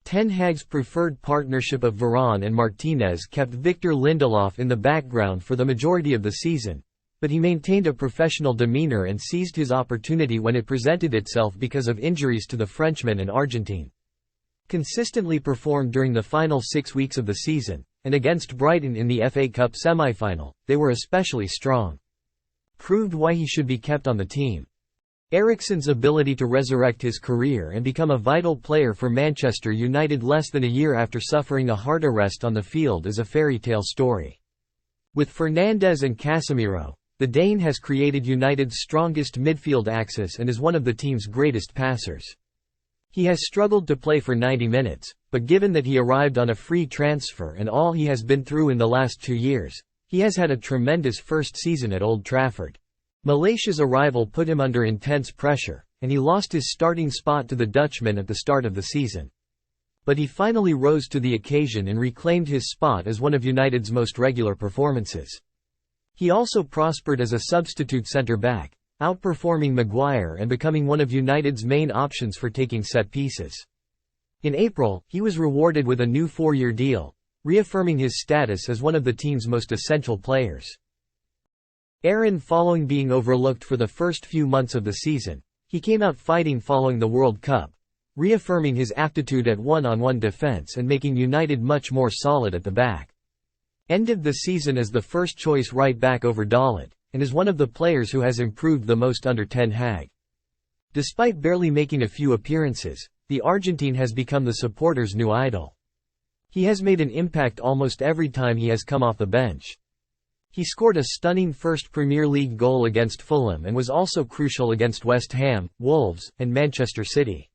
Ten Hag's preferred partnership of Varane and Martinez kept Victor Lindelof in the background for the majority of the season, but he maintained a professional demeanour and seized his opportunity when it presented itself because of injuries to the Frenchman and Argentine. Consistently performed during the final 6 weeks of the season, and against Brighton in the FA Cup semi-final, they were especially strong. Proved why he should be kept on the team. Eriksen's ability to resurrect his career and become a vital player for Manchester United less than a year after suffering a heart arrest on the field is a fairy tale story. With Fernandes and Casemiro, the Dane has created United's strongest midfield axis and is one of the team's greatest passers. He has struggled to play for 90 minutes, but given that he arrived on a free transfer and all he has been through in the last 2 years, he has had a tremendous first season at Old Trafford. Malaysia's arrival put him under intense pressure, and he lost his starting spot to the Dutchman at the start of the season. But he finally rose to the occasion and reclaimed his spot as one of United's most regular performances. He also prospered as a substitute centre-back, outperforming Maguire and becoming one of United's main options for taking set pieces. In April, he was rewarded with a new 4-year deal, reaffirming his status as one of the team's most essential players. Following being overlooked for the first few months of the season, he came out fighting following the World Cup, reaffirming his aptitude at one-on-one defense and making United much more solid at the back. Ended the season as the first-choice right-back over Dalot, and is one of the players who has improved the most under Ten Hag. Despite barely making a few appearances, the Argentine has become the supporters' new idol. He has made an impact almost every time he has come off the bench. He scored a stunning first Premier League goal against Fulham and was also crucial against West Ham, Wolves, and Manchester City.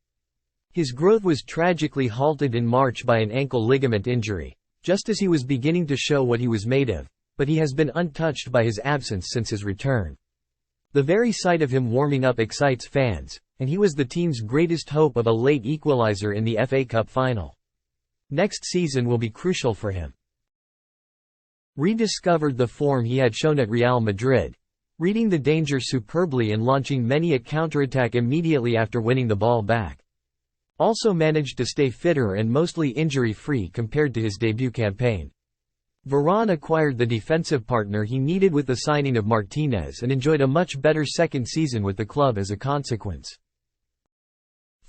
His growth was tragically halted in March by an ankle ligament injury, just as he was beginning to show what he was made of, but he has been untouched by his absence since his return. The very sight of him warming up excites fans, and he was the team's greatest hope of a late equaliser in the FA Cup final. Next season will be crucial for him. Rediscovered the form he had shown at Real Madrid, reading the danger superbly and launching many a counterattack immediately after winning the ball back. Also managed to stay fitter and mostly injury-free compared to his debut campaign. Varane acquired the defensive partner he needed with the signing of Martinez and enjoyed a much better second season with the club as a consequence.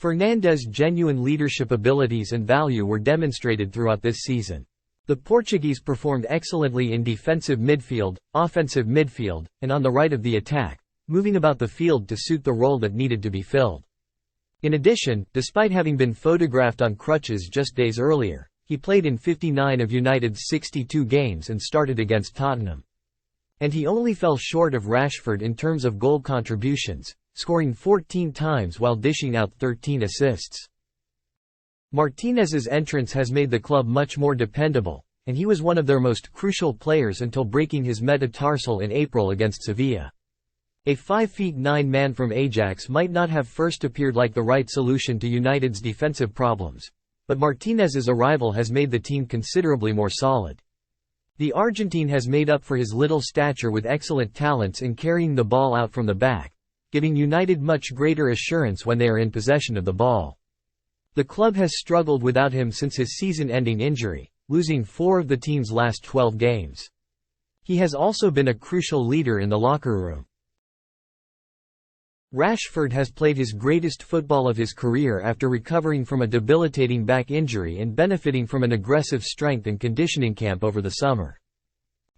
Fernandes' genuine leadership abilities and value were demonstrated throughout this season. The Portuguese performed excellently in defensive midfield, offensive midfield, and on the right of the attack, moving about the field to suit the role that needed to be filled. In addition, despite having been photographed on crutches just days earlier, he played in 59 of United's 62 games and started against Tottenham. And he only fell short of Rashford in terms of goal contributions, scoring 14 times while dishing out 13 assists. Martinez's entrance has made the club much more dependable, and he was one of their most crucial players until breaking his metatarsal in April against Sevilla. A 5'9" man from Ajax might not have first appeared like the right solution to United's defensive problems, but Martinez's arrival has made the team considerably more solid. The Argentine has made up for his little stature with excellent talents in carrying the ball out from the back, giving United much greater assurance when they are in possession of the ball. The club has struggled without him since his season-ending injury, losing 4 of the team's last 12 games. He has also been a crucial leader in the locker room. Rashford has played his greatest football of his career after recovering from a debilitating back injury and benefiting from an aggressive strength and conditioning camp over the summer.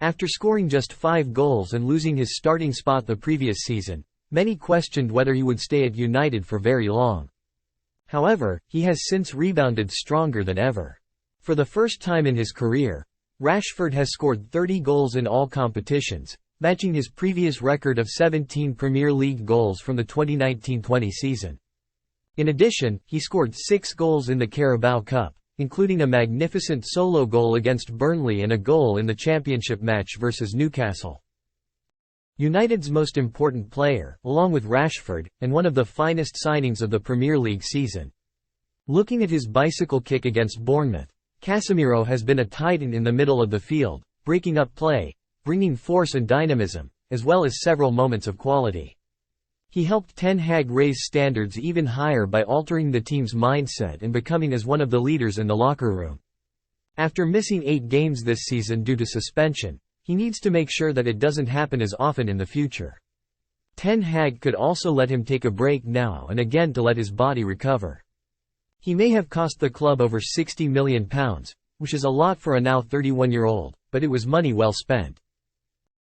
After scoring just 5 goals and losing his starting spot the previous season, many questioned whether he would stay at United for very long. However, he has since rebounded stronger than ever. For the first time in his career, Rashford has scored 30 goals in all competitions, matching his previous record of 17 Premier League goals from the 2019-20 season. In addition, he scored 6 goals in the Carabao Cup, including a magnificent solo goal against Burnley and a goal in the championship match versus Newcastle. United's most important player, along with Rashford, and one of the finest signings of the Premier League season. Looking at his bicycle kick against Bournemouth, Casemiro has been a titan in the middle of the field, breaking up play, bringing force and dynamism, as well as several moments of quality. He helped Ten Hag raise standards even higher by altering the team's mindset and becoming as one of the leaders in the locker room. After missing 8 games this season due to suspension, he needs to make sure that it doesn't happen as often in the future. Ten Hag could also let him take a break now and again to let his body recover. He may have cost the club over £60 million, which is a lot for a now 31-year-old, but it was money well spent.